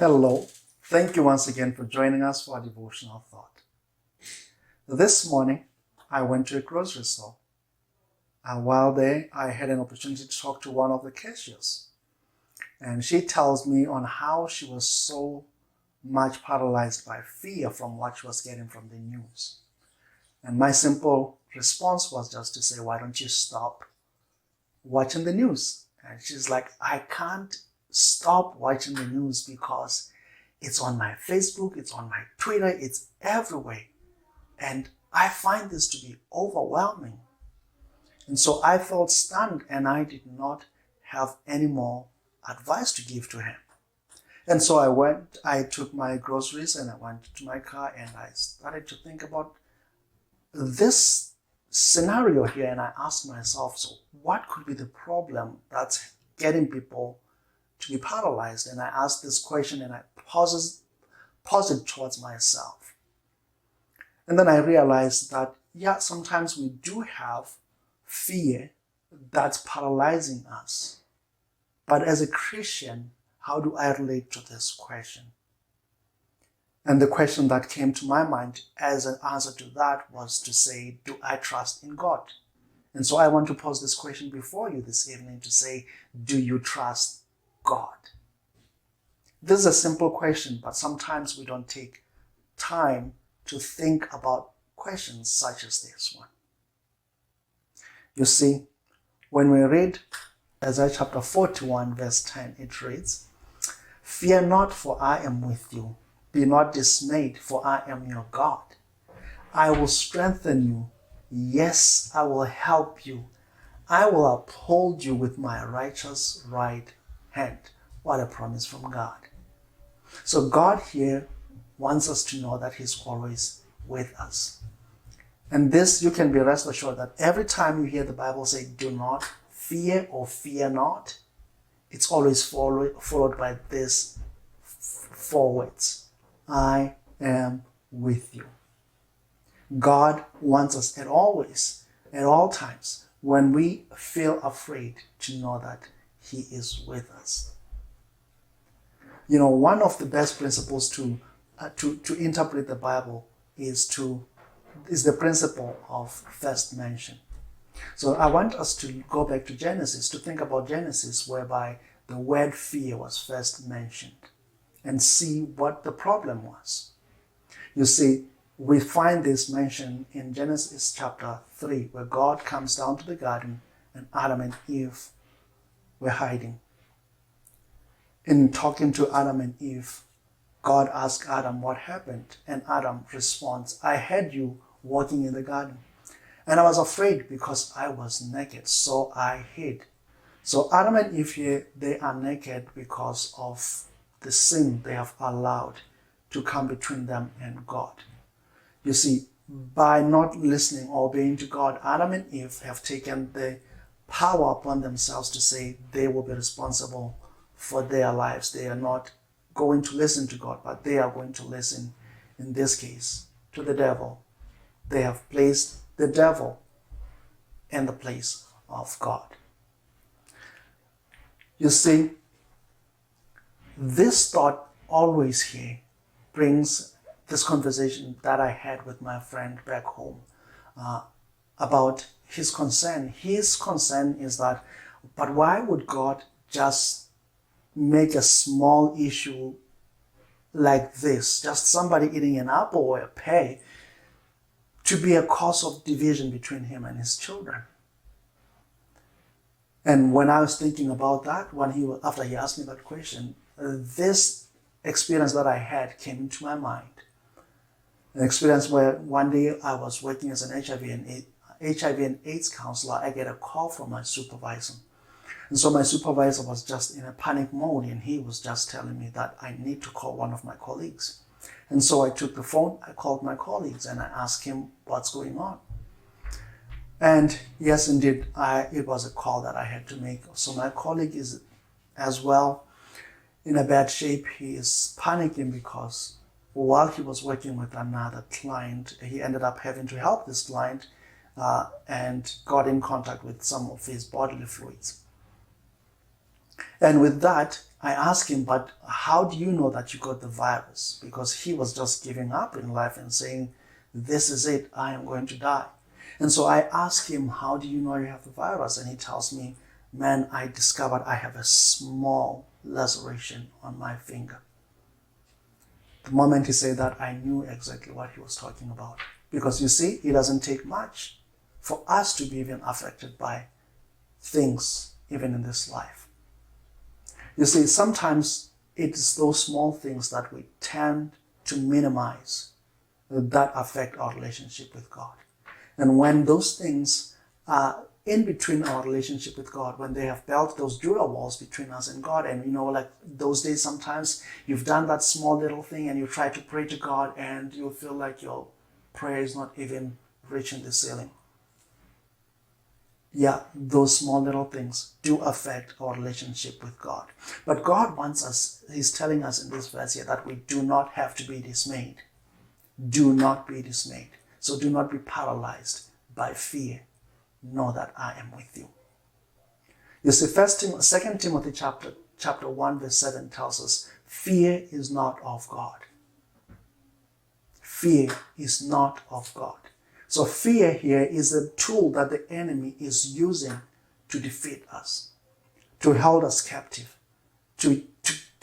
Hello. Thank you once again for joining us for our devotional thought. This morning, I went to a grocery store. And while there, I had an opportunity to talk to one of the cashiers. And she tells me on how she was so much paralyzed by fear from what she was getting from the news. And my simple response was just to say, why don't you stop watching the news? And she's like, I can't stop watching the news because it's on my Facebook, it's on my Twitter, it's everywhere. And I find this to be overwhelming. And so I felt stunned and I did not have any more advice to give to him. And so I took my groceries and I went to my car and I started to think about this scenario here. And I asked myself, so what could be the problem that's getting people to be paralyzed? And I asked this question and I paused it towards myself. And then I realized that, sometimes we do have fear that's paralyzing us. But as a Christian, how do I relate to this question? And the question that came to my mind as an answer to that was to say, do I trust in God? And so I want to pose this question before you this evening to say, do you trust God? This is a simple question, but sometimes we don't take time to think about questions such as this one. You see, when we read Isaiah chapter 41, verse 10, it reads, "Fear not, for I am with you. Be not dismayed, for I am your God. I will strengthen you. Yes, I will help you. I will uphold you with my righteous right hand." What a promise from God. So God here wants us to know that He's always with us. And this, you can be rest assured that every time you hear the Bible say, do not fear or fear not, it's always followed by these four words. I am with you. God wants us at all times, when we feel afraid, to know that He is with us. You know, one of the best principles to interpret the Bible is the principle of first mention. So I want us to go back to Genesis, to think about Genesis, whereby the word fear was first mentioned, and see what the problem was. You see, we find this mentioned in Genesis chapter 3, where God comes down to the garden and Adam and Eve were hiding. In talking to Adam and Eve, God asked Adam what happened, and Adam responds, I heard you walking in the garden, and I was afraid because I was naked, so I hid. So Adam and Eve here, they are naked because of the sin they have allowed to come between them and God. You see, by not listening or obeying to God, Adam and Eve have taken the power upon themselves to say they will be responsible for their lives. They are not going to listen to God, but they are going to listen, in this case, to the devil. They have placed the devil in the place of God. You see, this thought always here brings this conversation that I had with my friend back home about his concern. His concern is that, but why would God just make a small issue like this, just somebody eating an apple or a pear, to be a cause of division between him and his children? And when I was thinking about that, after he asked me that question, this experience that I had came into my mind. An experience where one day I was working as an HIV and AIDS counselor. I get a call from my supervisor. And so my supervisor was just in a panic mode, and he was just telling me that I need to call one of my colleagues. And so I took the phone, I called my colleagues, and I asked him what's going on. And yes, indeed, it was a call that I had to make. So my colleague is as well in a bad shape. He is panicking because while he was working with another client, he ended up having to help this client and got in contact with some of his bodily fluids. And with that I asked him, but how do you know that you got the virus? Because he was just giving up in life and saying, this is it, I am going to die. And so I asked him, how do you know you have the virus? And he tells me, man, I discovered I have a small laceration on my finger. The moment he said that, I knew exactly what he was talking about. Because you see, it doesn't take much for us to be even affected by things, even in this life. You see, sometimes it's those small things that we tend to minimize that affect our relationship with God. And when those things are in between our relationship with God, when they have built those dura walls between us and God, and like those days, sometimes you've done that small little thing and you try to pray to God and you feel like your prayer is not even reaching the ceiling. Yeah, those small little things do affect our relationship with God. But God wants us, he's telling us in this verse here that we do not have to be dismayed. Do not be dismayed. So do not be paralyzed by fear. Know that I am with you. You see, 2 Timothy chapter 1 verse 7 tells us, fear is not of God. Fear is not of God. So fear here is a tool that the enemy is using to defeat us, to hold us captive, to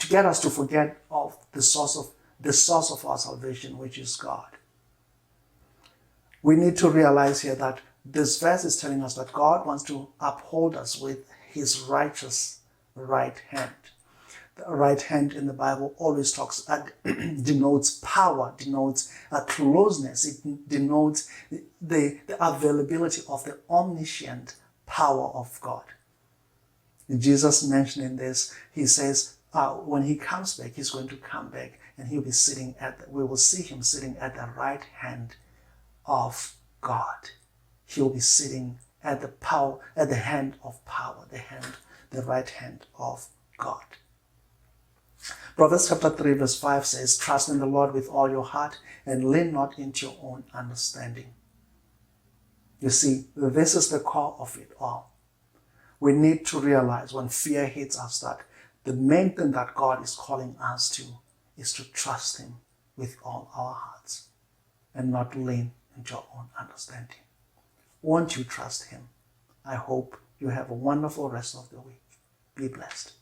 get us to forget of the source of our salvation, which is God. We need to realize here that this verse is telling us that God wants to uphold us with his righteous right hand. The right hand in the Bible always denotes power, denotes closeness. It denotes the availability of the omniscient power of God. Jesus mentioning this, he says, when he comes back, he's going to come back and we will see him sitting at the right hand of God. He'll be sitting at the hand of power, the right hand of God. Proverbs chapter 3 verse 5 says, trust in the Lord with all your heart and lean not into your own understanding. You see, this is the core of it all. We need to realize when fear hits us that the main thing that God is calling us to is to trust him with all our hearts and not lean into your own understanding. Won't you trust him? I hope you have a wonderful rest of the week. Be blessed.